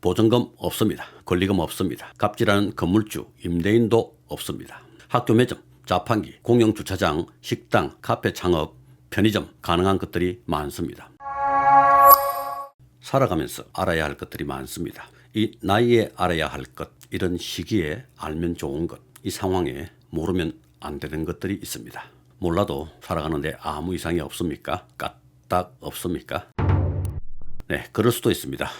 보증금 없습니다. 권리금 없습니다. 갑질하는 건물주, 임대인도 없습니다. 학교 매점, 자판기, 공영주차장, 식당, 카페 창업, 편의점 가능한 것들이 많습니다. 살아가면서 알아야 할 것들이 많습니다. 이 나이에 알아야 할 것, 이런 시기에 알면 좋은 것, 이 상황에 모르면 안 되는 것들이 있습니다. 몰라도 살아가는데 아무 이상이 없습니까? 까딱 없습니까? 네, 그럴 수도 있습니다.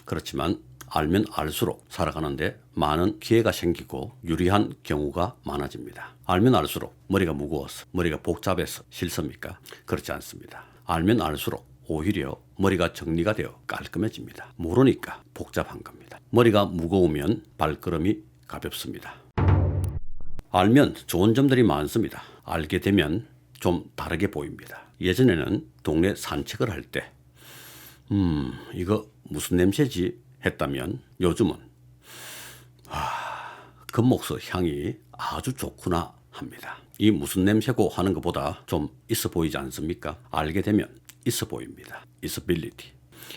그렇지만 알면 알수록 살아가는데 많은 기회가 생기고 유리한 경우가 많아집니다. 알면 알수록 머리가 무거워서, 머리가 복잡해서 싫습니까? 그렇지 않습니다. 알면 알수록 오히려 머리가 정리가 되어 깔끔해집니다. 모르니까 복잡한 겁니다. 머리가 무거우면 발걸음이 가볍습니다. 알면 좋은 점들이 많습니다. 알게 되면 좀 다르게 보입니다. 예전에는 동네 산책을 할 때 이거 무슨 냄새지? 했다면 요즘은 금목서 향이 아주 좋구나 합니다. 이 무슨 냄새고 하는 것보다 좀 있어 보이지 않습니까? 알게 되면 있어 보입니다.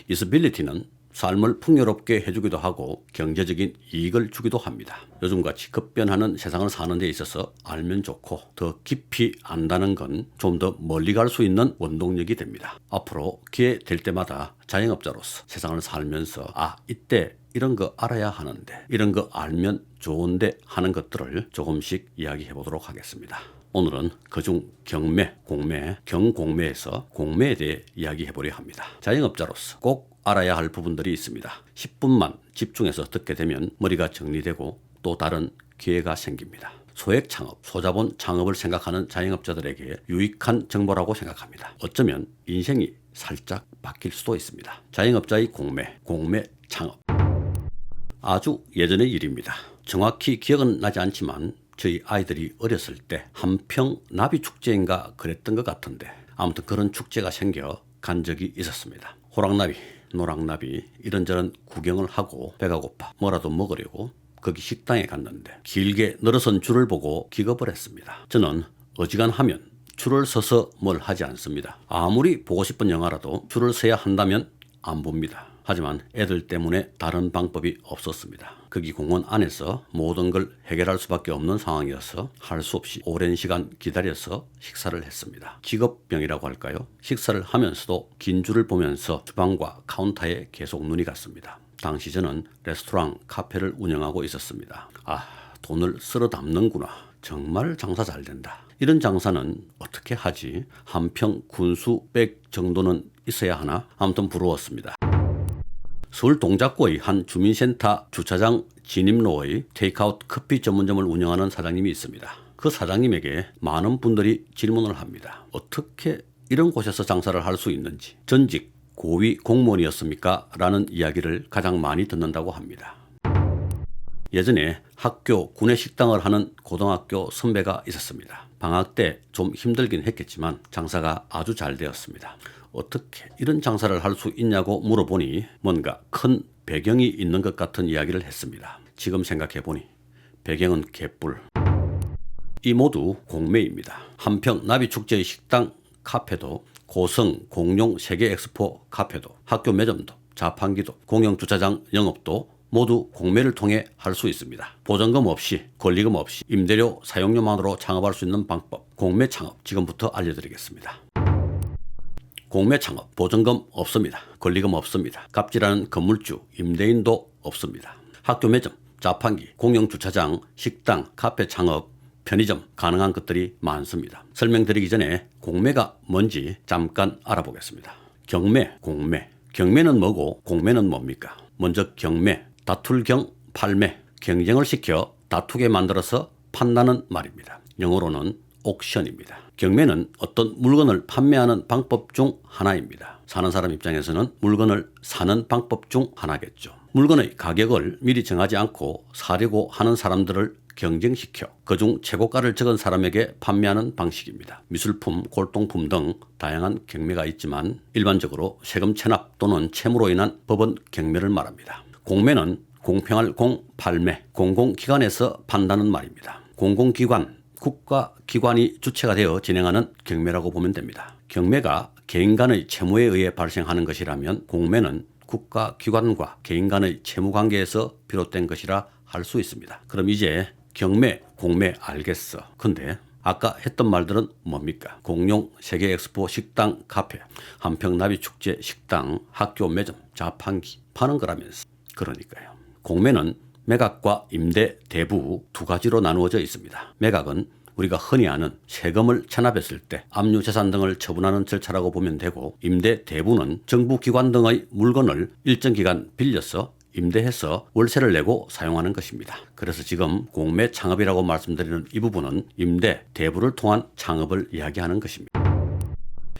있어빌리티는 삶을 풍요롭게 해주기도 하고 경제적인 이익을 주기도 합니다. 요즘같이 급변하는 세상을 사는 데 있어서 알면 좋고 더 깊이 안다는 건 좀 더 멀리 갈 수 있는 원동력이 됩니다. 앞으로 기회 될 때마다 자영업자로서 세상을 살면서 이때 이런 거 알아야 하는데, 이런 거 알면 좋은데 하는 것들을 조금씩 이야기해 보도록 하겠습니다. 오늘은 그중 경매, 공매, 경공매에서 공매에 대해 이야기해 보려 합니다. 자영업자로서 꼭 알아야 할 부분들이 있습니다. 10분만 집중해서 듣게 되면 머리가 정리되고 또 다른 기회가 생깁니다. 소액 창업, 소자본 창업을 생각하는 자영업자들에게 유익한 정보라고 생각합니다. 어쩌면 인생이 살짝 바뀔 수도 있습니다. 자영업자의 공매, 공매 창업. 아주 예전의 일입니다. 정확히 기억은 나지 않지만 저희 아이들이 어렸을 때 한평 나비축제인가 그랬던 것 같은데, 아무튼 그런 축제가 생겨 간 적이 있었습니다. 호랑나비, 노랑나비 이런저런 구경을 하고 배가 고파 뭐라도 먹으려고 거기 식당에 갔는데 길게 늘어선 줄을 보고 기겁을 했습니다. 저는 어지간하면 줄을 서서 뭘 하지 않습니다. 아무리 보고 싶은 영화라도 줄을 서야 한다면 안 봅니다. 하지만 애들 때문에 다른 방법이 없었습니다. 거기 공원 안에서 모든 걸 해결할 수밖에 없는 상황이어서 할 수 없이 오랜 시간 기다려서 식사를 했습니다. 직업병이라고 할까요? 식사를 하면서도 긴 줄을 보면서 주방과 카운터에 계속 눈이 갔습니다. 당시 저는 레스토랑, 카페를 운영하고 있었습니다. 돈을 쓸어 담는구나. 정말 장사 잘 된다. 이런 장사는 어떻게 하지? 한평 군수백 정도는 있어야 하나? 아무튼 부러웠습니다. 서울 동작구의 한 주민센터 주차장 진입로의 테이크아웃 커피 전문점을 운영하는 사장님이 있습니다. 그 사장님에게 많은 분들이 질문을 합니다. 어떻게 이런 곳에서 장사를 할 수 있는지, 전직 고위 공무원이었습니까? 라는 이야기를 가장 많이 듣는다고 합니다. 예전에 학교 구내식당을 하는 고등학교 선배가 있었습니다. 방학 때 좀 힘들긴 했겠지만 장사가 아주 잘 되었습니다. 어떻게 이런 장사를 할 수 있냐고 물어보니 뭔가 큰 배경이 있는 것 같은 이야기를 했습니다. 지금 생각해보니 배경은 개뿔. 이 모두 공매입니다. 한평 나비축제의 식당, 카페도, 고성 공룡 세계 엑스포 카페도, 학교 매점도, 자판기도, 공영주차장 영업도 모두 공매를 통해 할 수 있습니다. 보증금 없이, 권리금 없이 임대료 사용료만으로 창업할 수 있는 방법, 공매 창업 지금부터 알려드리겠습니다. 공매 창업, 보증금 없습니다. 권리금 없습니다. 갑질하는 건물주, 임대인도 없습니다. 학교 매점, 자판기, 공영주차장, 식당, 카페 창업, 편의점 가능한 것들이 많습니다. 설명드리기 전에 공매가 뭔지 잠깐 알아보겠습니다. 경매, 공매. 경매는 뭐고 공매는 뭡니까? 먼저 경매, 다툴 경, 팔매. 경쟁을 시켜 다투게 만들어서 판다는 말입니다. 영어로는 옥션입니다. 경매는 어떤 물건을 판매하는 방법 중 하나입니다. 사는 사람 입장에서는 물건을 사는 방법 중 하나겠죠. 물건의 가격을 미리 정하지 않고 사려고 하는 사람들을 경쟁시켜 그중 최고가를 적은 사람에게 판매하는 방식입니다. 미술품, 골동품 등 다양한 경매가 있지만 일반적으로 세금 체납 또는 채무로 인한 법원 경매를 말합니다. 공매는 공평할 공, 팔매, 공공기관에서 판다는 말입니다. 공공기관, 국가기관이 주체가 되어 진행하는 경매라고 보면 됩니다. 경매가 개인 간의 채무에 의해 발생하는 것이라면 공매는 국가기관과 개인 간의 채무관계에서 비롯된 것이라 할 수 있습니다. 그럼 이제 경매, 공매 알겠어. 근데 아까 했던 말들은 뭡니까? 공룡, 세계 엑스포, 식당, 카페, 한평 나비 축제, 식당, 학교 매점, 자판기 파는 거라면서. 그러니까요. 공매는 매각과 임대, 대부 두 가지로 나누어져 있습니다. 매각은 우리가 흔히 아는 세금을 체납했을 때 압류재산 등을 처분하는 절차라고 보면 되고, 임대, 대부는 정부기관 등의 물건을 일정 기간 빌려서 임대해서 월세를 내고 사용하는 것입니다. 그래서 지금 공매 창업이라고 말씀드리는 이 부분은 임대, 대부를 통한 창업을 이야기하는 것입니다.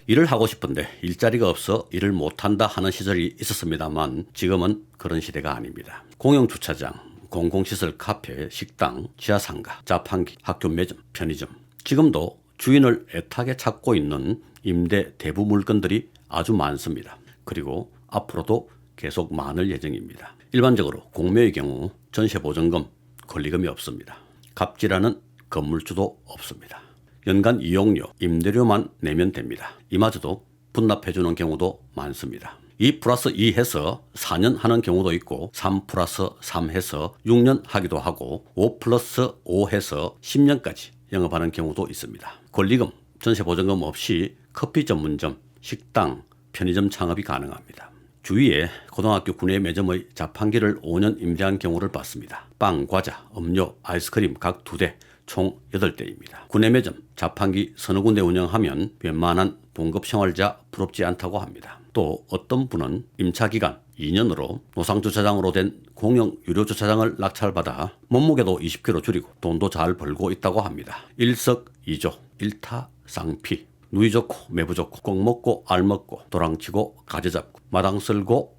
일을 하고 싶은데 일자리가 없어 일을 못한다 하는 시절이 있었습니다만 지금은 그런 시대가 아닙니다. 공영주차장, 공공시설, 카페, 식당, 지하상가, 자판기, 학교 매점, 편의점, 지금도 주인을 애타게 찾고 있는 임대, 대부 물건들이 아주 많습니다. 그리고 앞으로도 계속 많을 예정입니다. 일반적으로 공매의 경우 전세보증금, 권리금이 없습니다. 갑질하는 건물주도 없습니다. 연간 이용료, 임대료만 내면 됩니다. 이마저도 분납해주는 경우도 많습니다. 2+2 해서 4년 하는 경우도 있고 3+3 해서 6년 하기도 하고 5+5 해서 10년까지 영업하는 경우도 있습니다. 권리금, 전세보증금 없이 커피 전문점, 식당, 편의점 창업이 가능합니다. 주위에 고등학교 구내 매점의 자판기를 5년 임대한 경우를 봤습니다. 빵, 과자, 음료, 아이스크림 각 2대, 총 8대입니다. 구내 매점, 자판기 서너 군데 운영하면 웬만한 봉급 생활자 부럽지 않다고 합니다. 또 어떤 분은 임차기간 2년으로 노상주차장으로 된 공영 유료주차장을 낙찰받아 몸무게도 20kg 줄이고 돈도 잘 벌고 있다고 합니다. 일석이조, 일타쌍피. 누이 좋고 매부 좋고 꼭 먹고 알 먹고 도랑치고 가재 잡고 마당 쓸고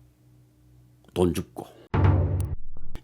돈 줍고.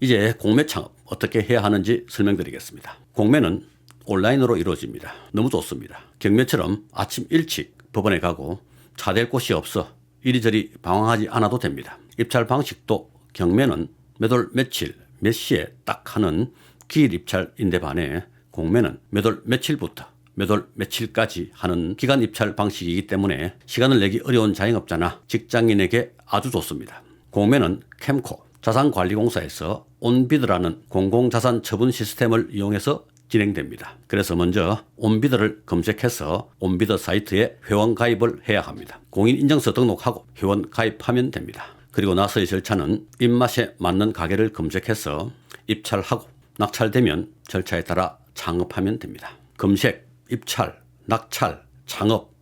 이제 공매 창업 어떻게 해야 하는지 설명드리겠습니다. 공매는 온라인으로 이루어집니다. 너무 좋습니다. 경매처럼 아침 일찍 법원에 가고 차 댈 곳이 없어 이리저리 방황하지 않아도 됩니다. 입찰 방식도 경매는 몇 월 며칠 몇 시에 딱 하는 기일 입찰인데 반해 공매는 몇 월 며칠부터 몇 월 며칠까지 하는 기간 입찰 방식이기 때문에 시간을 내기 어려운 자영업자나 직장인에게 아주 좋습니다. 공매는 캠코 자산관리공사에서 온비드라는 공공자산 처분 시스템을 이용해서 진행됩니다. 그래서 먼저 온비드를 검색해서 온비드 사이트에 회원 가입을 해야 합니다. 공인인증서 등록하고 회원 가입하면 됩니다. 그리고 나서의 절차는 입맛에 맞는 가게를 검색해서 입찰하고 낙찰되면 절차에 따라 창업하면 됩니다. 검색, 입찰, 낙찰, 창업,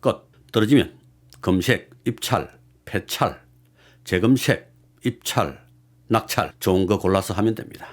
끝. 떨어지면 검색, 입찰, 폐찰, 재검색, 입찰, 낙찰. 좋은 거 골라서 하면 됩니다.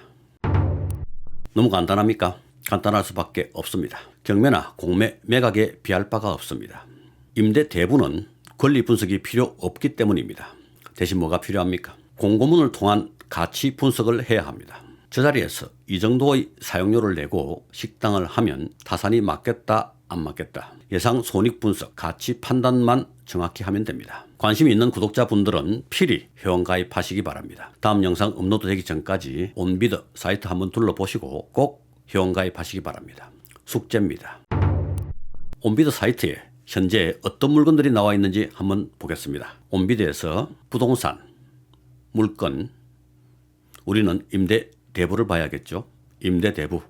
너무 간단합니까? 간단할 수밖에 없습니다. 경매나 공매, 매각에 비할 바가 없습니다. 임대 대부는 권리 분석이 필요 없기 때문입니다. 대신 뭐가 필요합니까? 공고문을 통한 가치 분석을 해야 합니다. 저 자리에서 이 정도의 사용료를 내고 식당을 하면 타산이 맞겠다 안 맞겠다, 예상 손익 분석, 가치 판단만 정확히 하면 됩니다. 관심이 있는 구독자분들은 필히 회원 가입하시기 바랍니다. 다음 영상 업로드되기 전까지 온비드 사이트 한번 둘러보시고 꼭 회원 가입하시기 바랍니다. 숙제입니다. 온비드 사이트에 현재 어떤 물건들이 나와 있는지 한번 보겠습니다. 온비드에서 부동산, 물건, 우리는 임대 대부를 봐야겠죠. 임대 대부.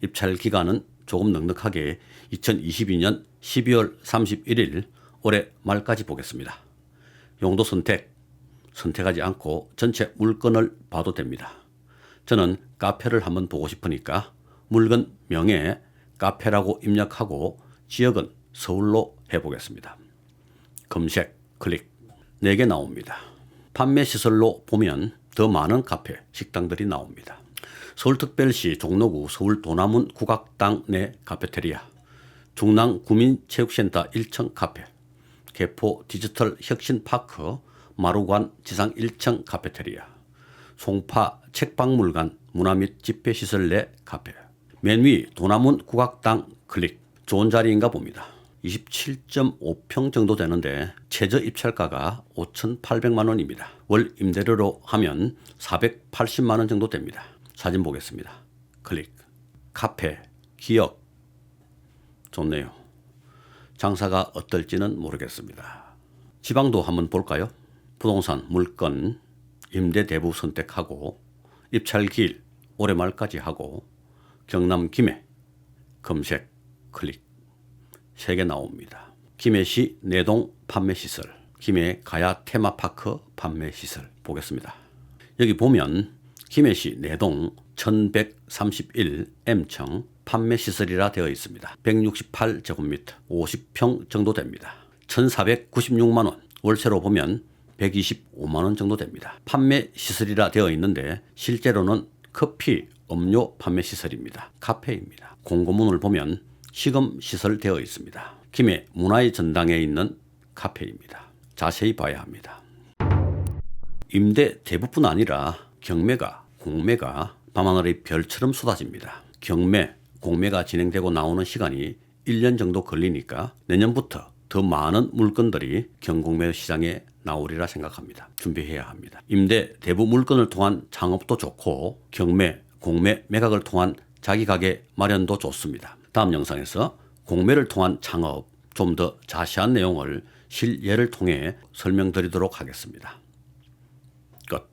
입찰 기간은 조금 넉넉하게 2022년 12월 31일 올해 말까지 보겠습니다. 용도 선택하지 않고 전체 물건을 봐도 됩니다. 저는 카페를 한번 보고 싶으니까 물건 명에 카페라고 입력하고 지역은 서울로 해보겠습니다. 검색, 클릭. 4개 나옵니다. 판매 시설로 보면 더 많은 카페, 식당들이 나옵니다. 서울특별시 종로구 서울 도남문 국악당 내 카페테리아, 중랑 구민체육센터 1층 카페, 개포 디지털 혁신파크 마루관 지상 1층 카페테리아, 송파 책박물관 문화 및 집회시설 내 카페. 맨 위 도남문 국악당 클릭. 좋은 자리인가 봅니다. 27.5평 정도 되는데 최저 입찰가가 5,800만 원입니다. 월 임대료로 하면 480만 원 정도 됩니다. 사진 보겠습니다. 클릭. 카페, 기억. 좋네요. 장사가 어떨지는 모르겠습니다. 지방도 한번 볼까요? 부동산, 물건, 임대 대부 선택하고 입찰기일 올해 말까지 하고 경남 김해 검색 클릭 3개 나옵니다. 김해시 내동 판매시설, 김해 가야 테마파크 판매시설 보겠습니다. 여기 보면 김해시 내동 1131M층 판매시설이라 되어 있습니다. 168제곱미터 50평 정도 됩니다. 1496만원, 월세로 보면 125만원 정도 됩니다. 판매시설이라 되어 있는데 실제로는 커피, 음료 판매시설입니다. 카페입니다. 공고문을 보면 시금시설 되어 있습니다. 김해 문화의 전당에 있는 카페입니다. 자세히 봐야 합니다. 임대 대부뿐 아니라 경매가, 공매가 밤하늘의 별처럼 쏟아집니다. 경매, 공매가 진행되고 나오는 시간이 1년 정도 걸리니까 내년부터 더 많은 물건들이 경공매 시장에 나오리라 생각합니다. 준비해야 합니다. 임대 대부 물건을 통한 창업도 좋고 경매, 공매, 매각을 통한 자기 가게 마련도 좋습니다. 다음 영상에서 공매를 통한 창업 좀 더 자세한 내용을 실예를 통해 설명드리도록 하겠습니다. 끝.